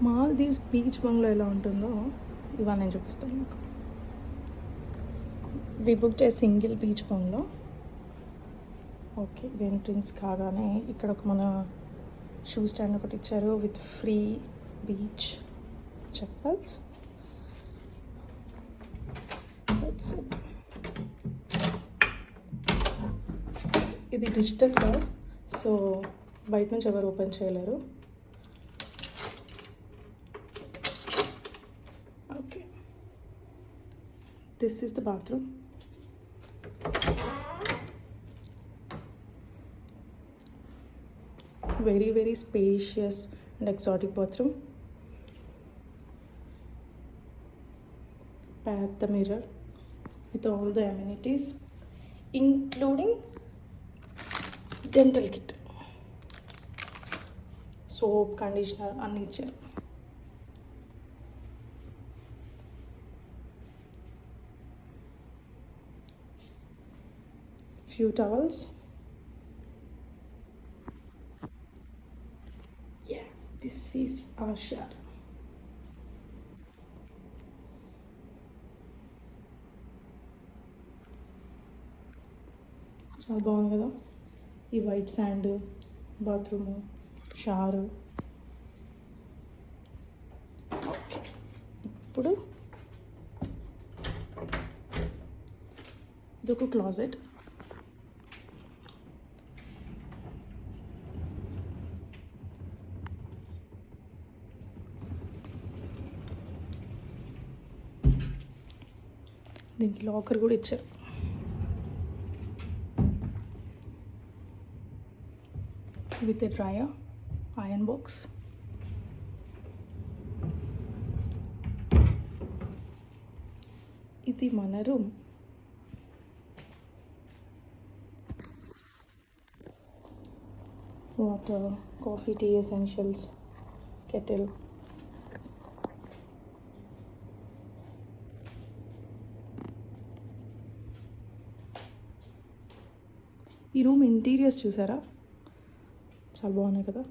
Maldives beach bungalow ఎలా ఉంటుందో ఇవాళ నేను చూపిస్తాను మీకు. We booked a single beach bungalow. Okay, ఇది ఎంట్రన్స్ కాగానే ఇక్కడ ఒక మన షూ స్టాండ్ ఒకటి ఇచ్చారు విత్ ఫ్రీ బీచ్ చెప్పల్స్. ఇది డిజిటల్గా, సో బయట నుంచి ఎవరు ఓపెన్ చేయలేరు. Okay, this is the bathroom. Very, very spacious and exotic bathroom. Path mirror with all the amenities, including dental kit, soap, conditioner, and nature. Few towels. Yeah, this is our shower. చాలా బాగుంది కదా, ఈ white sand, bathroom, shower. Okay, ఇప్పుడు ఇదొక closet. దీనికి locker కూడా ఇచ్చారు. With a dryer, iron box. ఇది మన room. Water, coffee, tea essentials, kettle. ఈ రూమ్ ఇంటీరియర్స్ చూసారా, చాలా బాగున్నాయి కదా.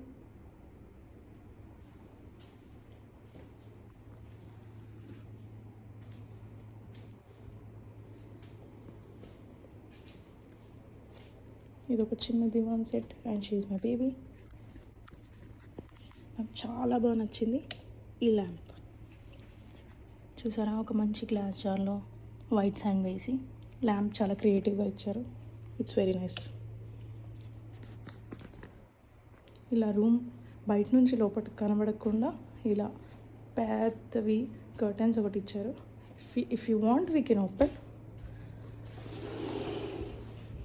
ఇది ఒక చిన్న divan set and she is my baby. నాకు చాలా బాగా నచ్చింది ఈ ల్యాంప్. చూసారా, ఒక మంచి గ్లాస్ జార్లో వైట్ శాండ్ వేసి ల్యాంప్ చాలా క్రియేటివ్గా ఇచ్చారు. It's very nice. ఇలా రూమ్ బయట నుంచి లోపలికి కనబడకుండా ఇలా పెద్దవి కర్టన్స్ ఒకటి ఇచ్చారు. If you want we can open.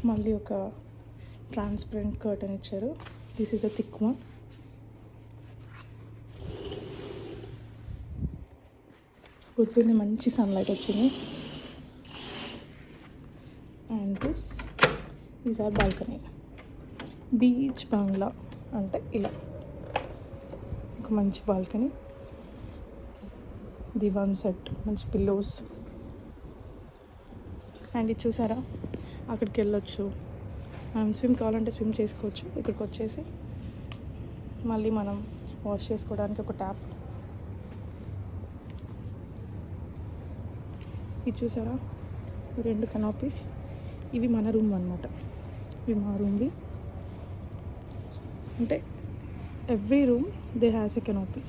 మళ్ళీ ఒక ట్రాన్స్పరెంట్ కర్టన్ ఇచ్చారు. This is a thick one. పొద్దున్నే మంచి సన్లైట్ వచ్చింది. And this is our balcony. Beach bungalow అంటే ఇలా ఒక మంచి బాల్కనీ, దివాన్ సెట్, మంచి పిల్లోస్. అండ్ ఇది చూసారా, అక్కడికి వెళ్ళొచ్చు. మనం స్విమ్ కావాలంటే స్విమ్ చేసుకోవచ్చు. ఇక్కడికి వచ్చేసి మళ్ళీ మనం వాష్ చేసుకోవడానికి ఒక ట్యాప్. ఇది చూసారా, 2 కనాపీస్. ఇవి మన రూమ్ అన్నమాట. ఇవి మా రూమ్వి. అంటే every room they has a canopy.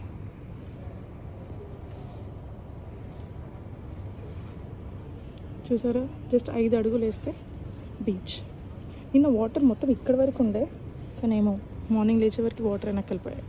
చూసారా, జస్ట్ 5 అడుగులు వేస్తే బీచ్. నిన్న వాటర్ మొత్తం ఇక్కడ వరకు ఉండే, కానీ ఏమో మార్నింగ్ లేచే వరకు వాటర్ వెనక్కి వెళ్ళిపోయాయి.